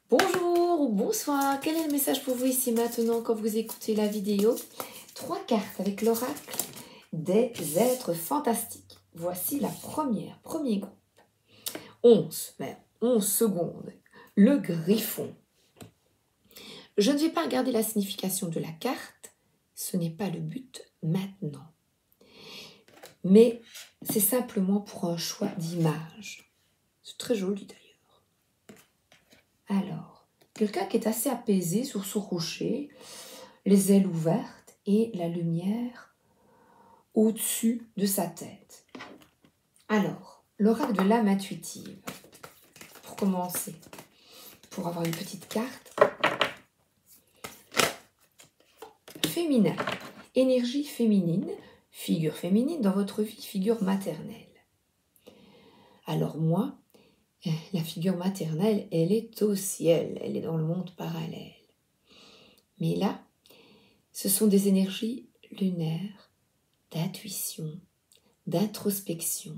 Bonjour ou bonsoir, quel est le message pour vous ici maintenant quand vous écoutez la vidéo? 3 cartes avec l'oracle des êtres fantastiques. Voici la premier groupe. 11 secondes. Le griffon. Je ne vais pas regarder la signification de la carte, ce n'est pas le but maintenant. Mais c'est simplement pour un choix d'image. C'est très joli d'ailleurs. Alors, quelqu'un qui est assez apaisé sur son rocher, les ailes ouvertes et la lumière au-dessus de sa tête. Alors, l'oracle de l'âme intuitive, pour commencer, pour avoir une petite carte. Féminin, énergie féminine, figure féminine dans votre vie, figure maternelle. Alors moi, la figure maternelle, elle est au ciel, elle est dans le monde parallèle. Mais là, ce sont des énergies lunaires, d'intuition, d'introspection.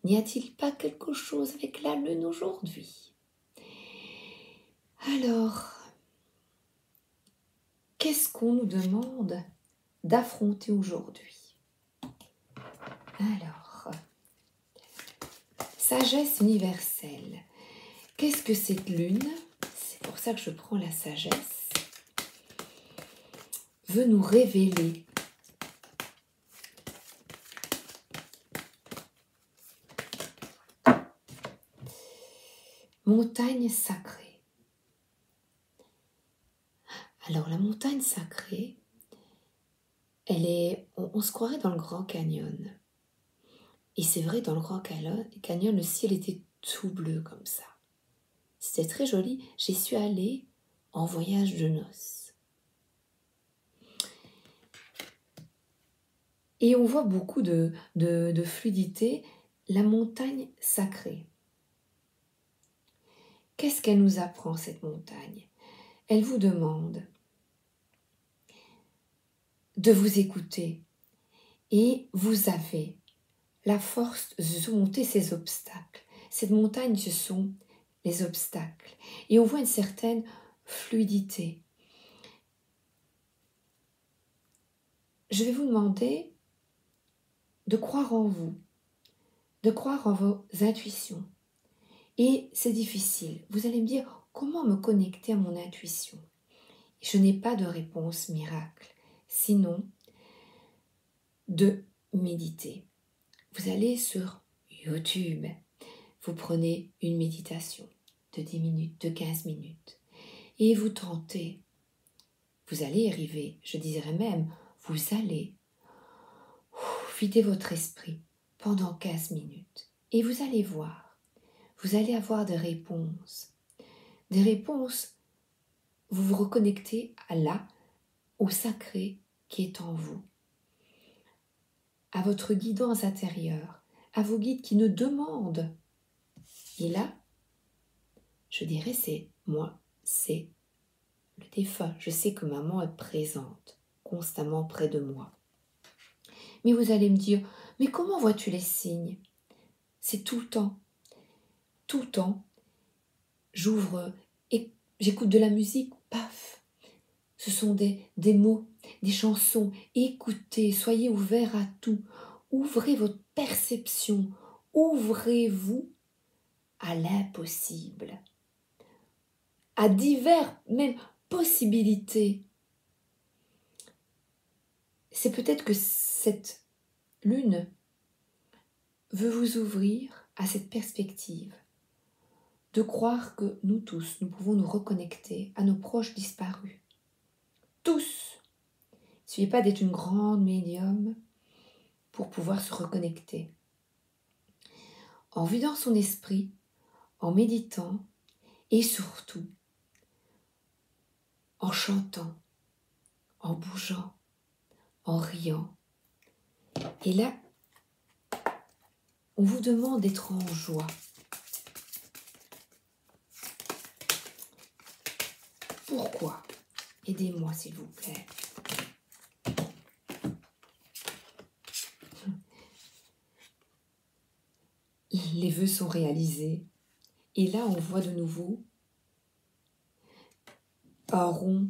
N'y a-t-il pas quelque chose avec la lune aujourd'hui? Alors, qu'est-ce qu'on nous demande d'affronter aujourd'hui? Alors, sagesse universelle. Qu'est-ce que cette lune? C'est pour ça que je prends la sagesse. Veut nous révéler montagne sacrée. Alors la montagne sacrée, elle est, on se croirait dans le Grand Canyon. Et c'est vrai, dans le Grand Canyon, le ciel était tout bleu comme ça. C'était très joli. J'y suis allée en voyage de noces. Et on voit beaucoup de fluidité. La montagne sacrée. Qu'est-ce qu'elle nous apprend, cette montagne? Elle vous demande de vous écouter. Et vous avez la force de surmonter ces obstacles. Cette montagne, ce sont les obstacles. Et on voit une certaine fluidité. Je vais vous demander de croire en vous, de croire en vos intuitions. Et c'est difficile. Vous allez me dire, comment me connecter à mon intuition? Je n'ai pas de réponse miracle, sinon de méditer. Vous allez sur YouTube, vous prenez une méditation de 10 minutes, de 15 minutes, et vous tentez. Vous allez y arriver, je dirais même, vous allez vider votre esprit pendant 15 minutes, et vous allez voir, vous allez avoir des réponses. Des réponses, vous vous reconnectez à là, au sacré qui est en vous, à votre guidance intérieure, à vos guides qui nous demandent. Et là, je dirais, c'est moi, c'est le défunt. Je sais que maman est présente, constamment près de moi. Mais vous allez me dire, mais comment vois-tu les signes? C'est tout le temps. Tout le temps, j'ouvre et j'écoute de la musique, paf. Ce sont des mots, des chansons. Écoutez, soyez ouverts à tout. Ouvrez votre perception. Ouvrez-vous à l'impossible. À divers, même, possibilités. C'est peut-être que cette lune veut vous ouvrir à cette perspective de croire que nous tous, nous pouvons nous reconnecter à nos proches disparus. Tous. Il ne suffit pas d'être une grande médium pour pouvoir se reconnecter. En vidant son esprit, en méditant et surtout en chantant, en bougeant, en riant. Et là, on vous demande d'être en joie. Pourquoi? Aidez-moi s'il vous plaît. Les vœux sont réalisés. Et là, on voit de nouveau un rond.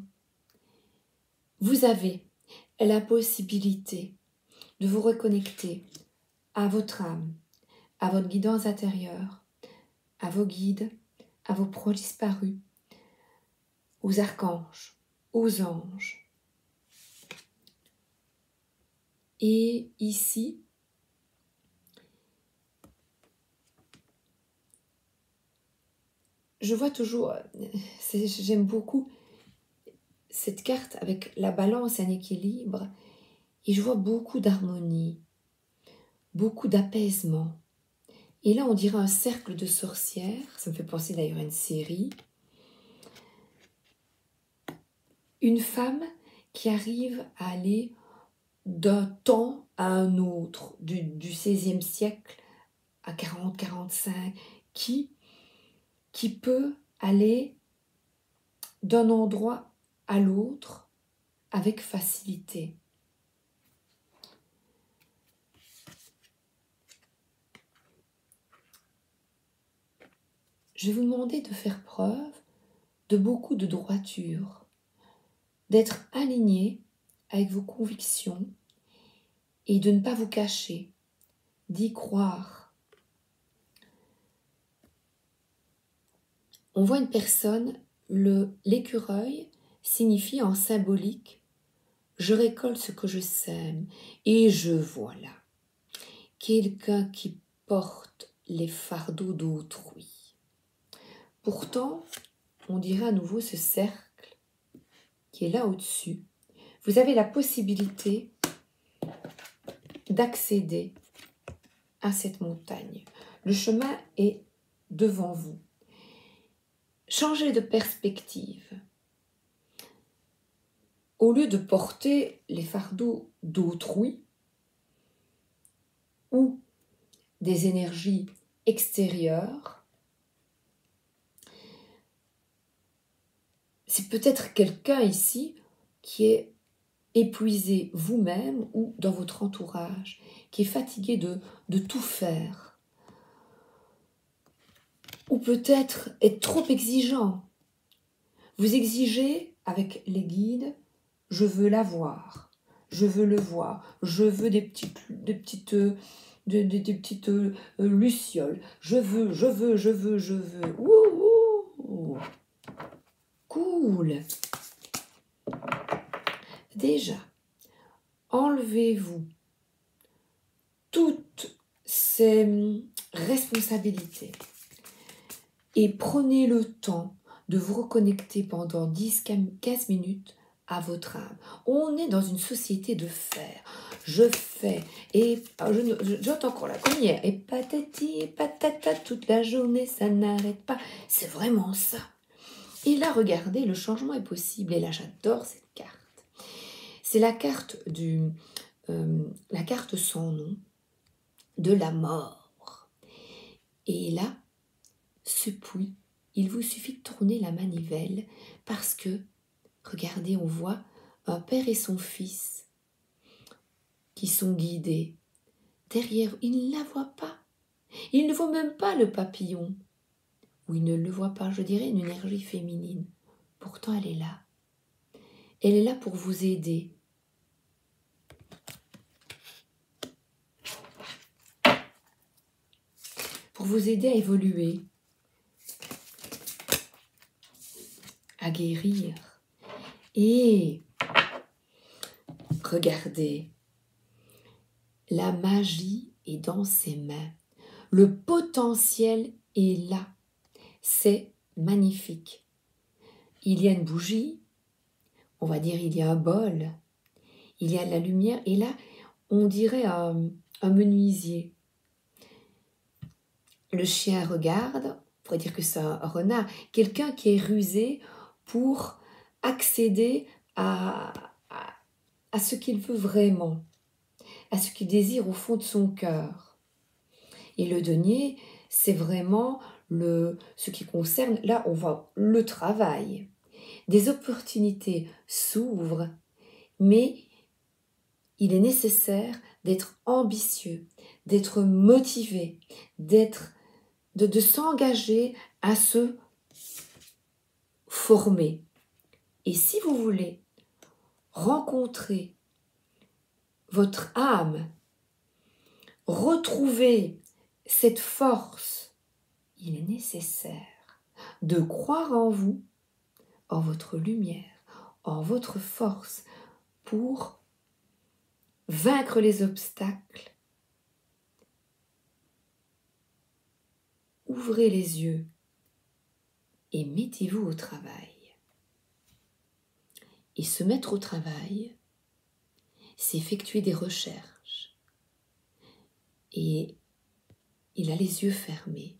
Vous avez la possibilité de vous reconnecter à votre âme, à votre guidance intérieure, à vos guides, à vos proches disparus, aux archanges, aux anges. Et ici, je vois toujours, j'aime beaucoup cette carte avec la balance et un équilibre, et je vois beaucoup d'harmonie, beaucoup d'apaisement. Et là, on dirait un cercle de sorcières, ça me fait penser d'ailleurs à une série. Une femme qui arrive à aller d'un temps à un autre, du XVIe siècle à 40-45, qui peut aller d'un endroit à l'autre avec facilité. Je vais vous demander de faire preuve de beaucoup de droiture, d'être aligné avec vos convictions et de ne pas vous cacher, d'y croire. On voit une personne, l'écureuil signifie en symbolique « je récolte ce que je sème » et je vois là quelqu'un qui porte les fardeaux d'autrui. Pourtant, on dirait à nouveau ce cercle qui est là au-dessus. Vous avez la possibilité d'accéder à cette montagne. Le chemin est devant vous. Changez de perspective. Au lieu de porter les fardeaux d'autrui ou des énergies extérieures, c'est peut-être quelqu'un ici qui est épuisé vous-même ou dans votre entourage, qui est fatigué de tout faire. Ou peut-être être trop exigeant. Vous exigez avec les guides, je veux la voir, je veux le voir, je veux des petites lucioles, je veux. Ouh. Cool. Déjà, enlevez-vous toutes ces responsabilités et prenez le temps de vous reconnecter pendant 10-15 minutes à votre âme. On est dans une société de faire. Je fais et j'entends encore la cognère et patati et patata toute la journée, ça n'arrête pas. C'est vraiment ça. Et là, regardez, le changement est possible. Et là, j'adore cette carte. C'est la carte la carte sans nom de la mort. Et là, ce puits, il vous suffit de tourner la manivelle parce que, regardez, on voit un père et son fils qui sont guidés. Derrière, ils ne la voient pas. Ils ne voient même pas le papillon. Ou ils ne le voient pas, je dirais une énergie féminine. Pourtant, elle est là. Elle est là pour vous aider. Pour vous aider à évoluer, à guérir. Et regardez, la magie est dans ses mains. Le potentiel est là. C'est magnifique. Il y a une bougie, on va dire il y a un bol, il y a de la lumière, et là, on dirait un menuisier. Le chien regarde, on pourrait dire que c'est un renard, quelqu'un qui est rusé pour accéder à ce qu'il veut vraiment, à ce qu'il désire au fond de son cœur. Et le denier, c'est vraiment ce qui concerne, là on voit le travail. Des opportunités s'ouvrent, mais il est nécessaire d'être ambitieux, d'être motivé, de s'engager à se former. Et si vous voulez rencontrer votre âme, retrouver cette force, il est nécessaire de croire en vous, en votre lumière, en votre force pour vaincre les obstacles. Ouvrez les yeux et mettez-vous au travail. Et se mettre au travail, c'est effectuer des recherches. Et il a les yeux fermés.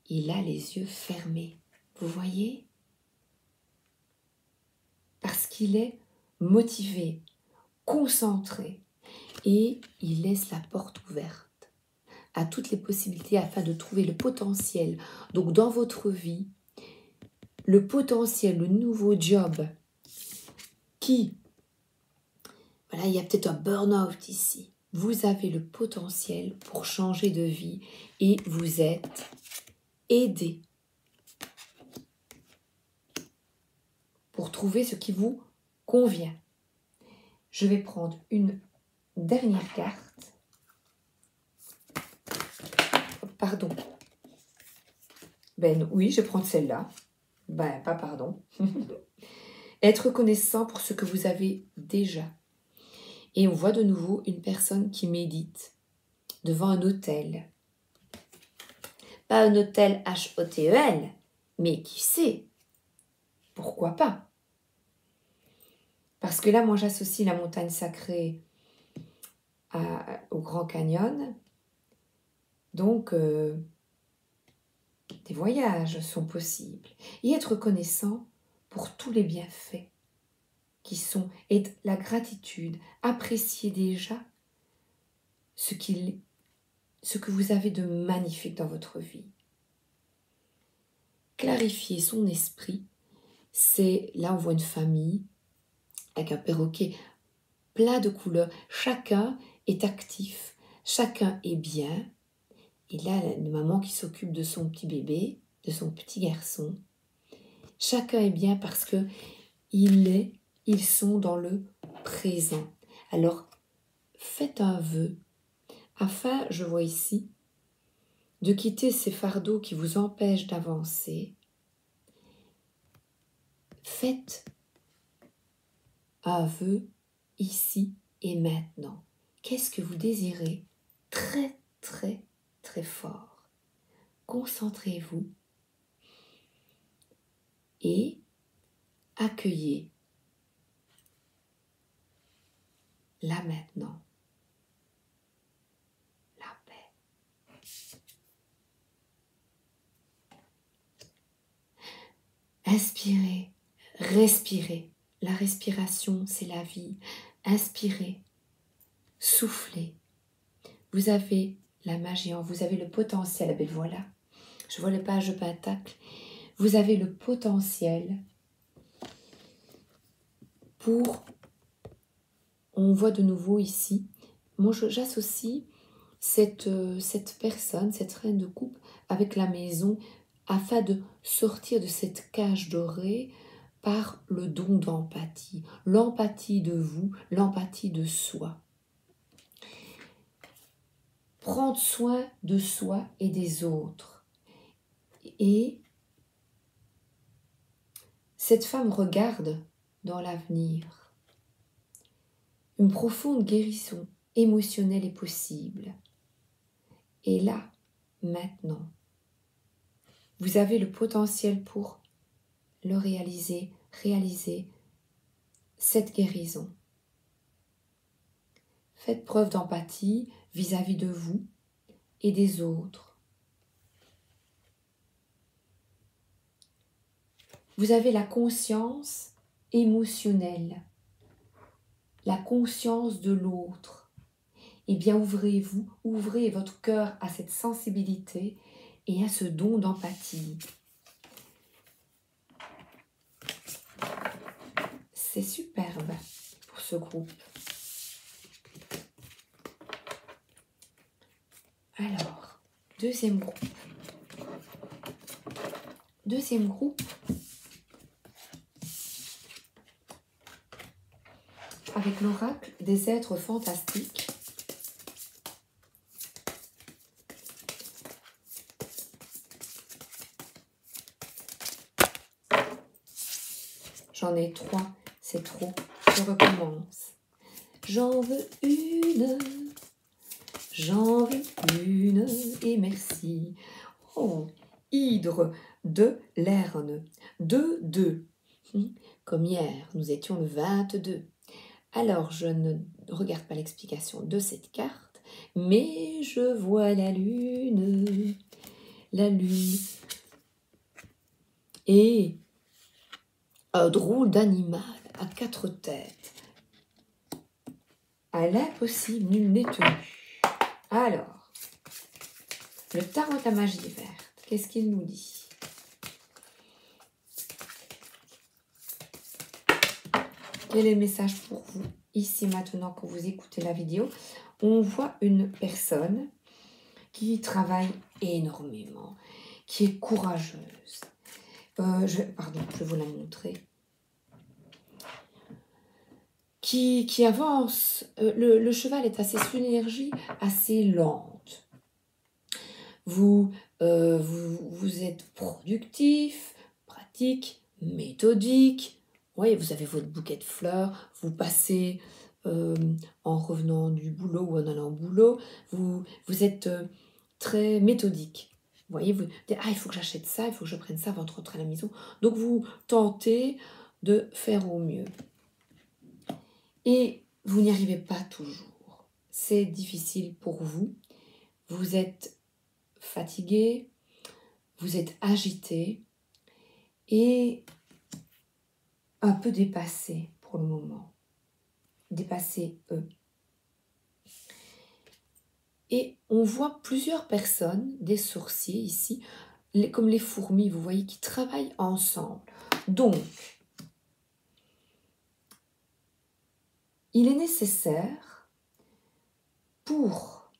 Il a les yeux fermés. Vous voyez? Parce qu'il est motivé, concentré. Et il laisse la porte ouverte à toutes les possibilités afin de trouver le potentiel. Donc dans votre vie, le potentiel, le nouveau job qui, voilà, il y a peut-être un burn-out ici. Vous avez le potentiel pour changer de vie et vous êtes aidé pour trouver ce qui vous convient. Je vais prendre une dernière carte. Pardon. Ben oui, je prends celle-là. Ben, pas pardon. Être reconnaissant pour ce que vous avez déjà. Et on voit de nouveau une personne qui médite devant un autel. Pas un autel H-O-T-E-L, mais qui sait? Pourquoi pas? Parce que là, moi, j'associe la montagne sacrée au Grand Canyon. Donc, des voyages sont possibles. Et être reconnaissant pour tous les bienfaits qui sont, et la gratitude, apprécier déjà ce que vous avez de magnifique dans votre vie. Clarifier son esprit, c'est, là on voit une famille avec un perroquet plein de couleurs. Chacun est actif, chacun est bien. Et là, une maman qui s'occupe de son petit bébé, de son petit garçon. Chacun est bien parce que ils sont dans le présent. Alors, faites un vœu afin, je vois ici, de quitter ces fardeaux qui vous empêchent d'avancer. Faites un vœu ici et maintenant. Qu'est-ce que vous désirez? Très, très, très fort. Concentrez-vous et accueillez là maintenant la paix. Inspirez, respirez. La respiration, c'est la vie. Inspirez, soufflez. Vous avez la magie en vous, vous avez le potentiel. Eh bien, voilà, je vois le page de Pentacle. Vous avez le potentiel pour, on voit de nouveau ici, moi j'associe cette personne, cette reine de coupe avec la maison afin de sortir de cette cage dorée par le don d'empathie, l'empathie de vous, l'empathie de soi. Prendre soin de soi et des autres. Et cette femme regarde dans l'avenir. Une profonde guérison émotionnelle est possible. Et là, maintenant, vous avez le potentiel pour le réaliser cette guérison. Faites preuve d'empathie vis-à-vis de vous et des autres. Vous avez la conscience émotionnelle, la conscience de l'autre. Eh bien, ouvrez votre cœur à cette sensibilité et à ce don d'empathie. C'est superbe pour ce groupe. Alors, deuxième groupe. Deuxième groupe, avec l'oracle des êtres fantastiques. J'en ai 3, c'est trop. Je recommence. J'en veux une, et merci. Oh, hydre de Lerne, 2, 2. Comme hier, nous étions le 22. Alors, je ne regarde pas l'explication de cette carte, mais je vois la lune. La lune. Et un drôle d'animal à 4 têtes. À l'impossible, nul n'est tenu. Alors, le tarot de la magie verte, qu'est-ce qu'il nous dit? Quel est le message pour vous, ici, maintenant, quand vous écoutez la vidéo? On voit une personne qui travaille énormément, qui est courageuse. Je vais vous la montrer. Qui avance. Le cheval est assez sous une énergie assez lente. Vous êtes productif, pratique, méthodique. Oui, vous avez votre bouquet de fleurs, vous passez en revenant du boulot ou en allant au boulot, vous êtes très méthodique. Vous voyez, vous dites, ah, il faut que j'achète ça, il faut que je prenne ça avant de rentrer à la maison. Donc, vous tentez de faire au mieux. Et vous n'y arrivez pas toujours. C'est difficile pour vous. Vous êtes fatigué, vous êtes agité et un peu dépassé pour le moment. Dépassé eux. Et on voit plusieurs personnes, des sorciers ici, comme les fourmis, vous voyez, qui travaillent ensemble. Donc, il est nécessaire pour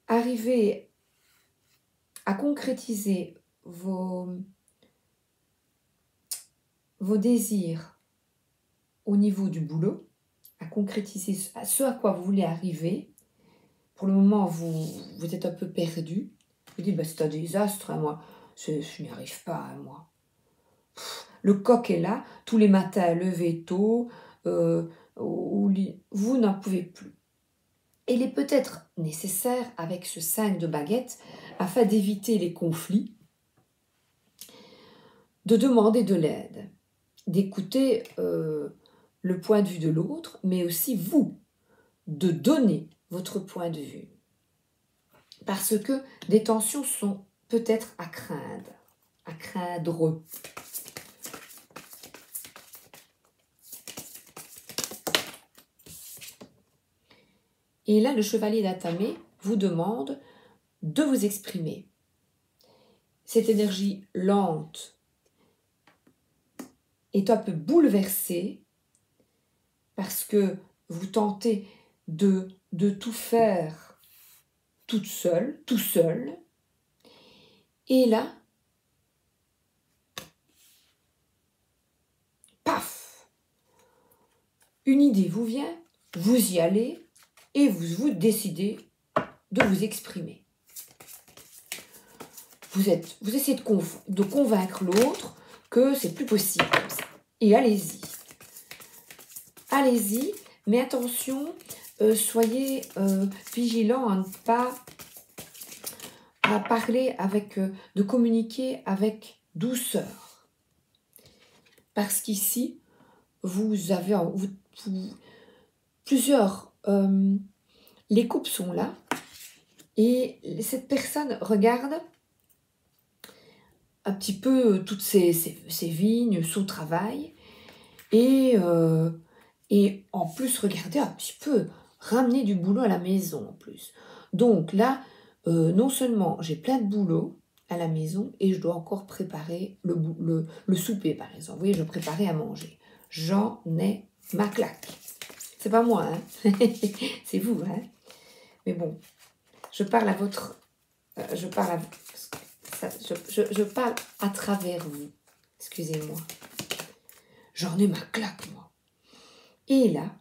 arriver à concrétiser vos désirs au niveau du boulot, à concrétiser ce à quoi vous voulez arriver. Pour le moment, vous êtes un peu perdu. Vous dites, bah, c'est un désastre, hein, moi. Je n'y arrive pas, hein, moi. Le coq est là, tous les matins, levé tôt, au lit. Vous n'en pouvez plus. Et il est peut-être nécessaire, avec ce 5 de baguette, afin d'éviter les conflits, de demander de l'aide, d'écouter le point de vue de l'autre, mais aussi vous, de donner votre point de vue. Parce que des tensions sont peut-être à craindre, à craindre. Et là, le chevalier d'Atamé vous demande de vous exprimer. Cette énergie lente est un peu bouleversée parce que vous tentez de tout faire toute seule, tout seul. Et là, paf, une idée vous vient, vous y allez et vous décidez de vous exprimer. Vous essayez de convaincre l'autre que c'est plus possible comme ça. Et allez-y. Allez-y, mais attention, soyez vigilants à ne pas parler de communiquer avec douceur. Parce qu'ici, vous avez plusieurs... les coupes sont là. Et cette personne regarde un petit peu toutes ses vignes, son travail. Et en plus, regardez un petit peu, ramener du boulot à la maison en plus. Donc là, non seulement j'ai plein de boulot à la maison et je dois encore préparer le souper par exemple. Vous voyez, je dois préparer à manger. J'en ai ma claque. C'est pas moi, hein. C'est vous, hein. Mais bon, je parle à votre... je parle à travers vous. Excusez-moi. J'en ai ma claque, moi. Et là,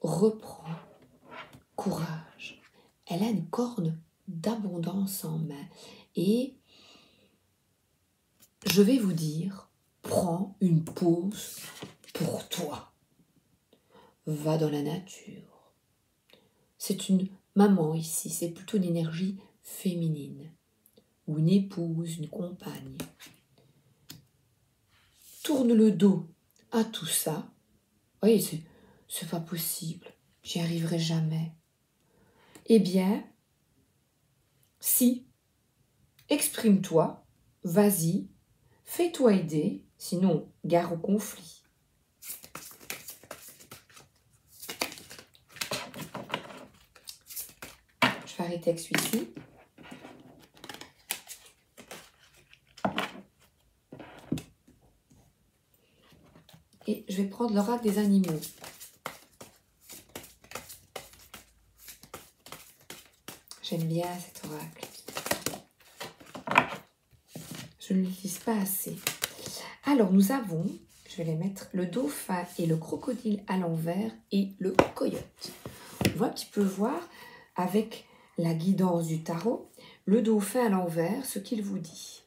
reprend courage. Elle a une corne d'abondance en main. Et je vais vous dire, prends une pause pour toi. Va dans la nature. C'est une maman ici, c'est plutôt une énergie féminine. Ou une épouse, une compagne. Tourne le dos à tout ça. Oui, c'est pas possible. J'y arriverai jamais. Eh bien, si, exprime-toi, vas-y, fais-toi aider, sinon, gare au conflit. Je vais arrêter avec celui-ci. Et je vais prendre l'oracle des animaux. J'aime bien cet oracle. Je ne l'utilise pas assez. Alors, nous avons, je vais les mettre, le dauphin et le crocodile à l'envers et le coyote. On va un petit peu voir, avec la guidance du tarot, le dauphin à l'envers, ce qu'il vous dit.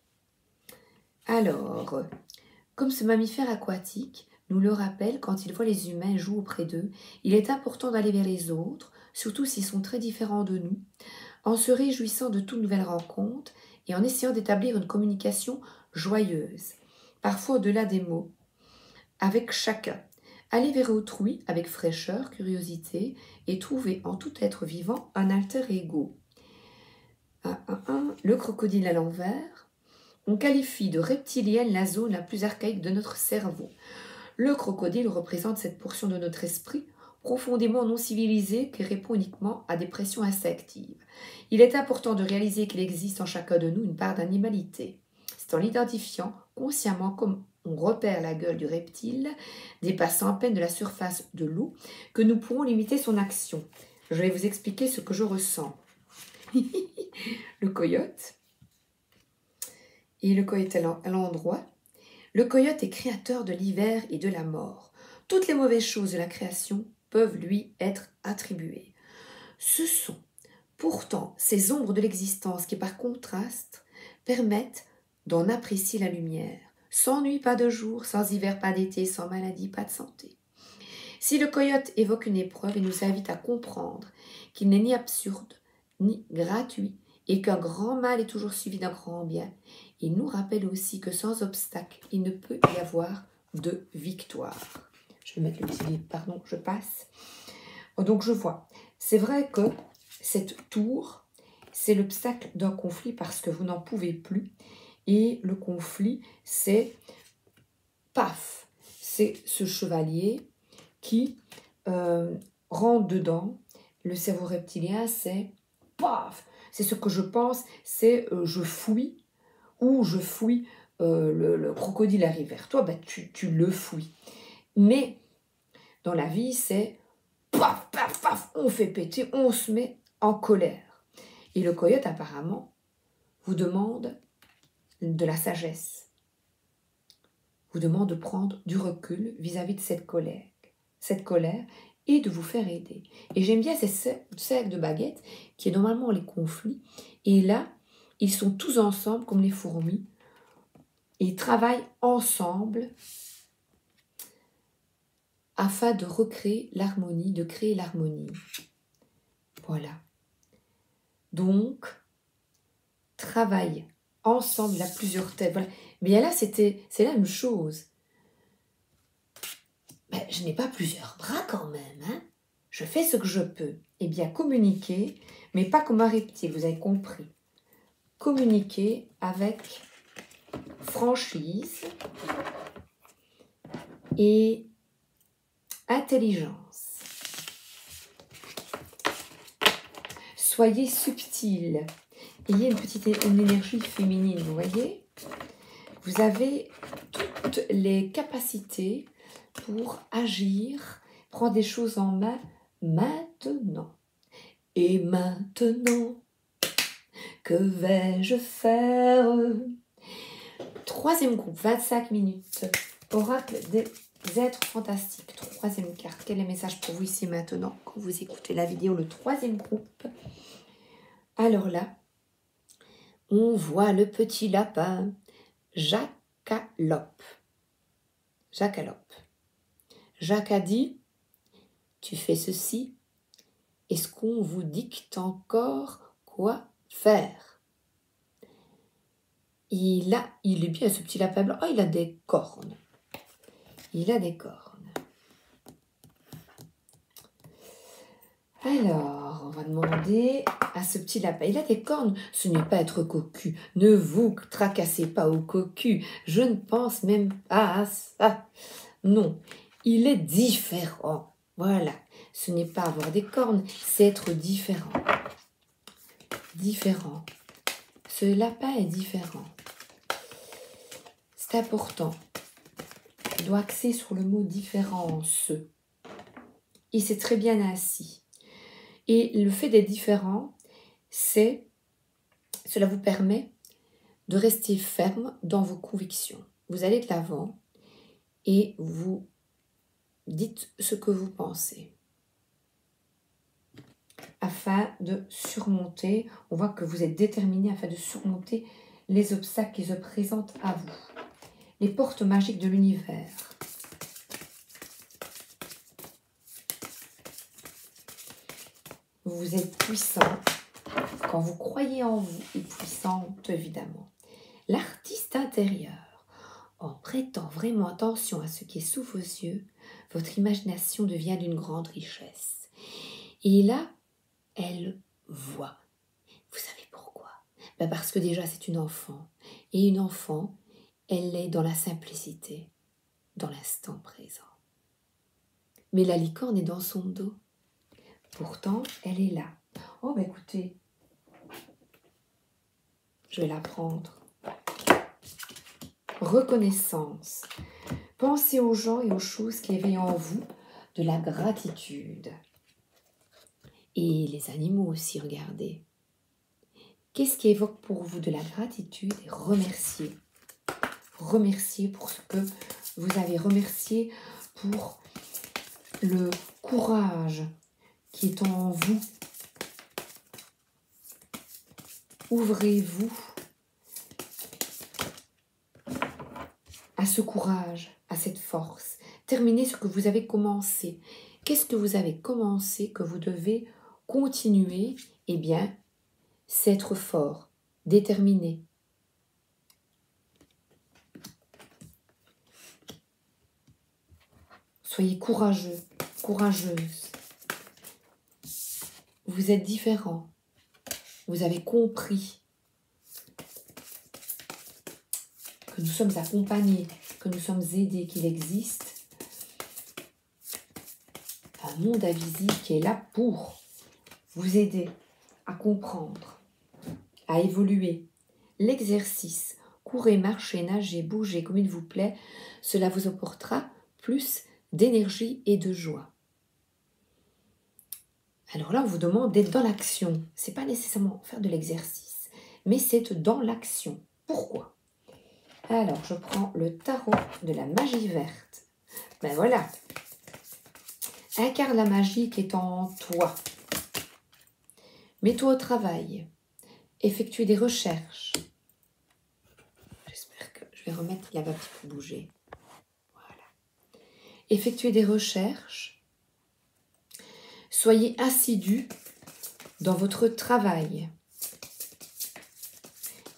Alors, comme ce mammifère aquatique nous le rappelle quand il voit les humains jouer auprès d'eux, il est important d'aller vers les autres, surtout s'ils sont très différents de nous, en se réjouissant de toute nouvelle rencontre et en essayant d'établir une communication joyeuse, parfois au-delà des mots, avec chacun. Aller vers autrui avec fraîcheur, curiosité et trouver en tout être vivant un alter ego. Le crocodile à l'envers. On qualifie de reptilienne la zone la plus archaïque de notre cerveau. Le crocodile représente cette portion de notre esprit profondément non civilisée qui répond uniquement à des pressions instinctives. Il est important de réaliser qu'il existe en chacun de nous une part d'animalité. C'est en l'identifiant consciemment comme on repère la gueule du reptile, dépassant à peine de la surface de l'eau, que nous pourrons limiter son action. Je vais vous expliquer ce que je ressens. Le coyote. Et le coyote à l'endroit. Le coyote est créateur de l'hiver et de la mort. Toutes les mauvaises choses de la création peuvent lui être attribuées. Ce sont pourtant ces ombres de l'existence qui, par contraste, permettent d'en apprécier la lumière. Sans nuit, pas de jour, sans hiver, pas d'été, sans maladie, pas de santé. Si le coyote évoque une épreuve, il nous invite à comprendre qu'il n'est ni absurde, ni gratuit, et qu'un grand mal est toujours suivi d'un grand bien. Il nous rappelle aussi que sans obstacle, il ne peut y avoir de victoire. Je vais mettre le petit livre, pardon, je passe. Donc je vois, c'est vrai que cette tour, c'est l'obstacle d'un conflit parce que vous n'en pouvez plus. Et le conflit, c'est paf, c'est ce chevalier qui rentre dedans. Le cerveau reptilien, c'est paf, c'est ce que je pense, c'est je fouille, ou je fouille, le crocodile arrive vers toi, ben tu le fouilles. Mais dans la vie, c'est paf, paf, paf, on fait péter, on se met en colère. Et le coyote, apparemment, vous demande de la sagesse, vous demande de prendre du recul vis-à-vis de cette colère, et de vous faire aider. Et j'aime bien ces cercles de baguettes qui est normalement les conflits. Et là, ils sont tous ensemble comme les fourmis. Et ils travaillent ensemble afin de recréer l'harmonie, de créer l'harmonie. Voilà. Donc, travaillent ensemble à plusieurs têtes. Voilà. Mais là, c'est la même chose. Ben, je n'ai pas plusieurs bras quand même, hein. Je fais ce que je peux. Eh bien, communiquer, mais pas comme un reptile, vous avez compris. Communiquer avec franchise et intelligence. Soyez subtil. Ayez une énergie féminine, vous voyez. Vous avez toutes les capacités pour agir, prendre des choses en main maintenant. Et maintenant, que vais-je faire? Troisième groupe, 25 minutes. Oracle des êtres fantastiques. Troisième carte. Quel est le message pour vous ici maintenant quand vous écoutez la vidéo, le troisième groupe? Alors là, on voit le petit lapin Jacalope. Jacalope. Jacques a dit, tu fais ceci. Est-ce qu'on vous dicte encore quoi faire? Il est bien ce petit lapin blanc. Oh, il a des cornes. Il a des cornes. Alors, on va demander à ce petit lapin. Il a des cornes. Ce n'est pas être cocu. Ne vous tracassez pas au cocu. Je ne pense même pas à ça. Non, il est différent. Voilà. Ce n'est pas avoir des cornes, c'est être différent. Différent. Ce lapin est différent. C'est important. Il doit axer sur le mot différence. Il s'est très bien assis. Et le fait d'être différent, cela vous permet de rester ferme dans vos convictions. Vous allez de l'avant et vous dites ce que vous pensez. Afin de surmonter, on voit que vous êtes déterminé afin de surmonter les obstacles qui se présentent à vous. Les portes magiques de l'univers. Vous êtes puissant quand vous croyez en vous et puissante évidemment. L'artiste intérieur, en prêtant vraiment attention à ce qui est sous vos yeux, votre imagination devient d'une grande richesse. Et là, elle voit. Vous savez pourquoi? Parce que déjà c'est une enfant. Et une enfant, elle est dans la simplicité, dans l'instant présent. Mais la licorne est dans son dos. Pourtant, elle est là. Oh, écoutez, je vais la prendre. Reconnaissance. Pensez aux gens et aux choses qui éveillent en vous de la gratitude. Et les animaux aussi, regardez. Qu'est-ce qui évoque pour vous de la gratitude? Et remercier. Remercier pour ce que vous avez remercié, pour le courage qui est en vous. Ouvrez-vous à ce courage, à cette force. Terminez ce que vous avez commencé. Qu'est-ce que vous avez commencé que vous devez continuer? Eh bien, c'est être fort, déterminé. Soyez courageux, courageuse. Vous êtes différent. Vous avez compris que nous sommes accompagnés, que nous sommes aidés, qu'il existe un monde invisible qui est là pour vous aider à comprendre, à évoluer. L'exercice, courez, marchez, nagez, bougez comme il vous plaît, cela vous apportera plus d'énergie et de joie. Alors là, on vous demande d'être dans l'action. Ce n'est pas nécessairement faire de l'exercice, mais c'est dans l'action. Pourquoi? Alors, je prends le tarot de la magie verte. Ben voilà. Incarne la magie qui est en toi. Mets-toi au travail. Effectue des recherches. J'espère que je vais remettre, il a un petit peu bougé. Voilà. Effectuez des recherches. Soyez assidus dans votre travail.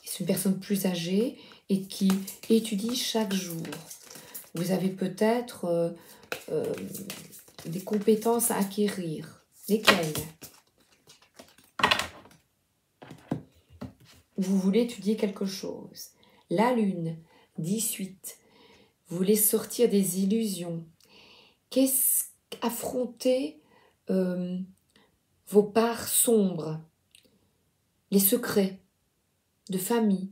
C'est une personne plus âgée et qui étudie chaque jour. Vous avez peut-être des compétences à acquérir. Lesquelles? Vous voulez étudier quelque chose. La lune, 18. Vous voulez sortir des illusions. Affronter vos parts sombres, les secrets de famille.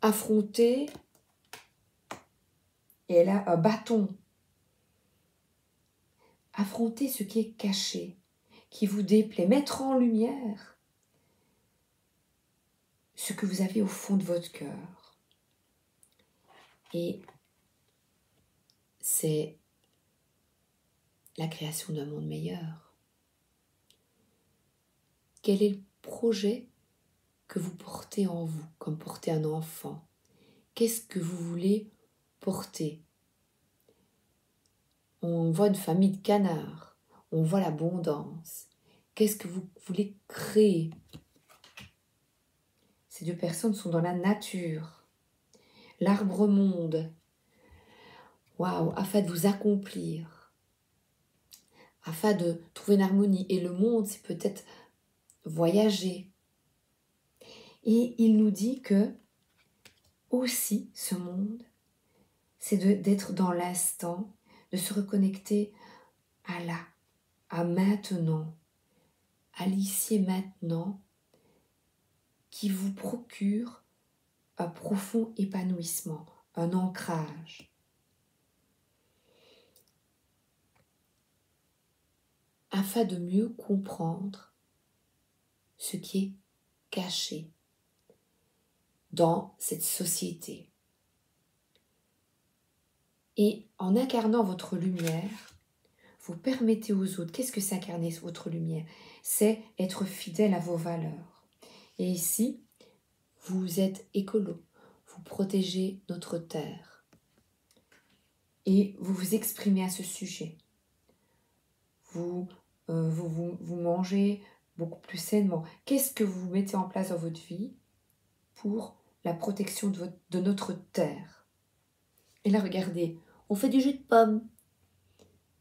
Affronter, et là, un bâton. Affronter ce qui est caché, qui vous déplaît. Mettre en lumière ce que vous avez au fond de votre cœur. Et c'est la création d'un monde meilleur. Quel est le projet que vous portez en vous, comme porter un enfant? Qu'est-ce que vous voulez porter? On voit une famille de canards, on voit l'abondance. Qu'est-ce que vous voulez créer? Ces deux personnes sont dans la nature. L'arbre-monde. Waouh, afin de vous accomplir, afin de trouver une harmonie. Et le monde, c'est peut-être voyager. Et il nous dit que aussi, ce monde, c'est d'être dans l'instant, de se reconnecter à là, à maintenant, à l'ici et maintenant, qui vous procure un profond épanouissement, un ancrage. Afin de mieux comprendre ce qui est caché dans cette société. Et en incarnant votre lumière, vous permettez aux autres, qu'est-ce que c'est incarner votre lumière? C'est être fidèle à vos valeurs. Et ici, vous êtes écolo, vous protégez notre terre. Et vous vous exprimez à ce sujet. Vous mangez beaucoup plus sainement. Qu'est-ce que vous mettez en place dans votre vie pour la protection de notre terre? Et là, regardez, on fait du jus de pomme.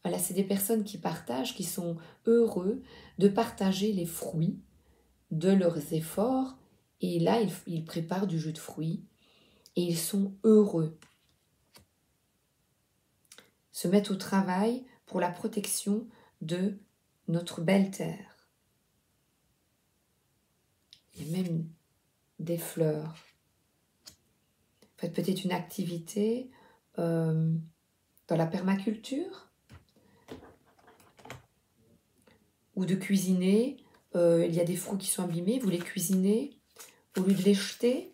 Voilà, c'est des personnes qui partagent, qui sont heureux de partager les fruits de leurs efforts. Et là, ils préparent du jus de fruits et ils sont heureux. Se mettent au travail pour la protection de notre belle terre. Il y a même des fleurs. Faites peut-être une activité dans la permaculture ou de cuisiner. Il y a des fruits qui sont abîmés, vous les cuisinez au lieu de les jeter.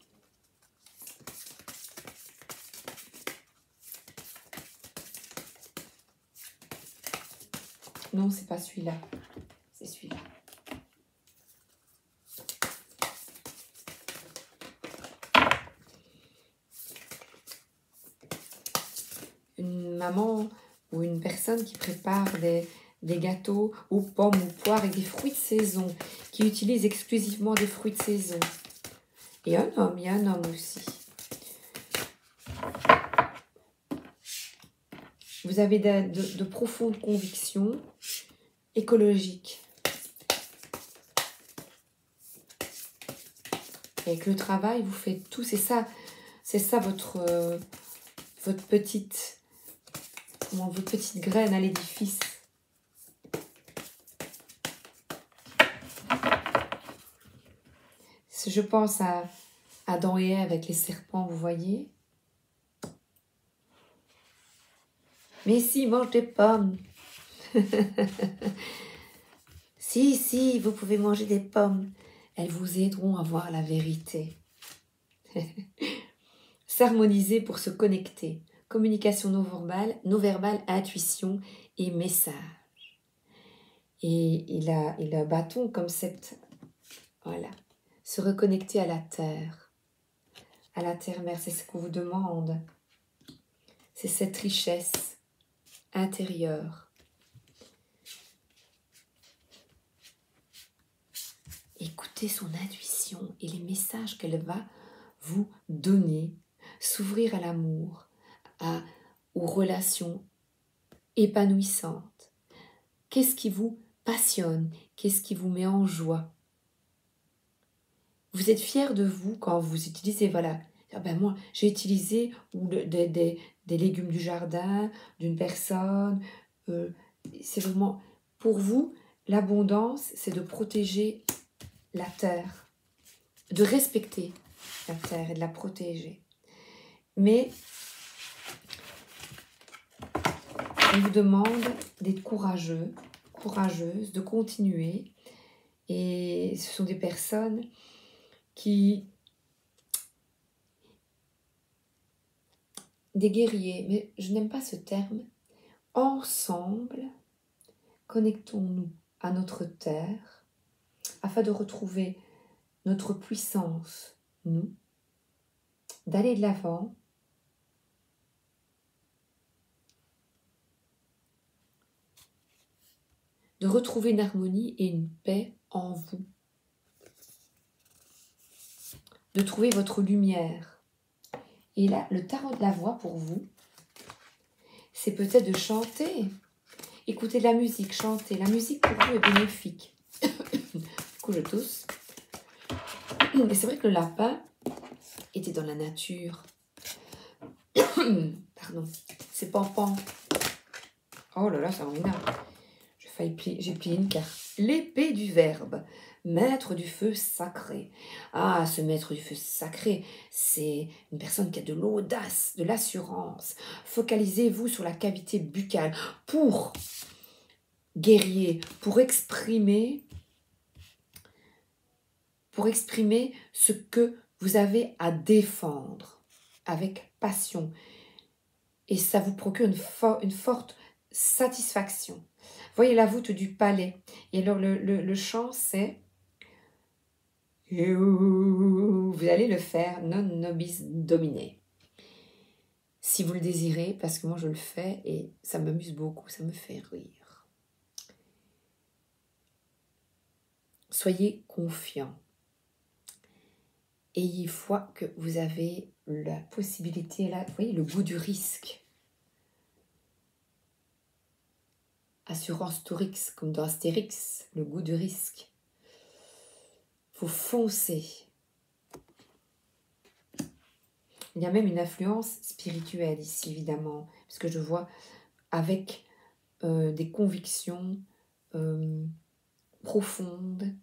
Non, c'est pas celui-là, c'est celui-là. Une maman ou une personne qui prépare des gâteaux aux pommes, aux poires avec des fruits de saison, qui utilise exclusivement des fruits de saison. Et un homme, il y a un homme aussi. Vous avez de profondes convictions écologiques. Et avec le travail, vous faites tout. C'est ça votre petite graine à l'édifice. Je pense à Adam et Ève avec les serpents, vous voyez. Mais si, mange des pommes. Si, vous pouvez manger des pommes. Elles vous aideront à voir la vérité. S'harmoniser pour se connecter. Communication non-verbale, intuition et message. Et il a un bâton comme cette... Voilà. Se reconnecter à la terre. À la terre-mère, c'est ce qu'on vous demande. C'est cette richesse intérieure. Écoutez son intuition et les messages qu'elle va vous donner. S'ouvrir à l'amour, aux relations épanouissantes. Qu'est-ce qui vous passionne? Qu'est-ce qui vous met en joie? Vous êtes fier de vous quand vous utilisez, voilà, ben moi j'ai utilisé des légumes du jardin, d'une personne. C'est vraiment, pour vous, l'abondance, c'est de protéger la terre, de respecter la terre et de la protéger. Mais on vous demande d'être courageux, courageuse, de continuer. Et ce sont des personnes qui des guerriers, mais je n'aime pas ce terme. Ensemble, connectons-nous à notre terre afin de retrouver notre puissance, nous, d'aller de l'avant, de retrouver une harmonie et une paix en vous, de trouver votre lumière. Et là, le tarot de la voix pour vous, c'est peut-être de chanter. Écoutez de la musique, chanter. La musique pour vous est bénéfique. Du coup, je tousse. Et c'est vrai que le lapin était dans la nature. Pardon, c'est Pampan. Oh là là, ça m'énerve. J'ai plié une carte. L'épée du Verbe, maître du feu sacré. Ah, ce maître du feu sacré, c'est une personne qui a de l'audace, de l'assurance. Focalisez-vous sur la cavité buccale pour guerrier, pour exprimer ce que vous avez à défendre avec passion. Et ça vous procure une forte satisfaction. Voyez la voûte du palais. Et alors le chant, c'est... Vous allez le faire, non nobis domine. Si vous le désirez, parce que moi je le fais et ça m'amuse beaucoup, ça me fait rire. Soyez confiants. Ayez foi que vous avez la possibilité, là, vous voyez, le goût du risque. Assurance Tourix, comme dans Astérix, le goût du risque. Faut foncer. Il y a même une influence spirituelle ici, évidemment, parce que je vois avec des convictions profondes,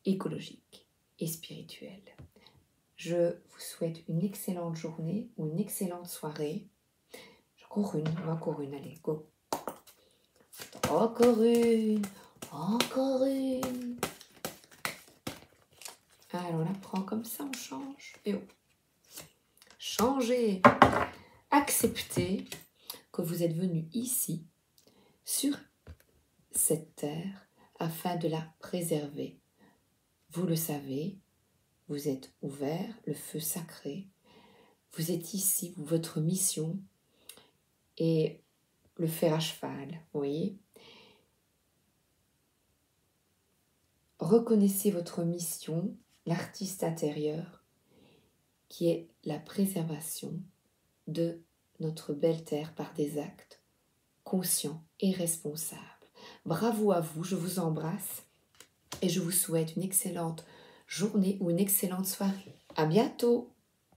écologiques et spirituelles. Je vous souhaite une excellente journée ou une excellente soirée. Encore une, allez, go. Encore une. Alors, on la prend comme ça, on change. Et oh. Changez. Acceptez que vous êtes venu ici, sur cette terre, afin de la préserver. Vous le savez, vous êtes ouvert, le feu sacré. Vous êtes ici, votre mission est le fer à cheval, vous voyez. Reconnaissez votre mission, l'artiste intérieur, qui est la préservation de notre belle terre par des actes conscients et responsables. Bravo à vous, je vous embrasse et je vous souhaite une excellente journée ou une excellente soirée. À bientôt!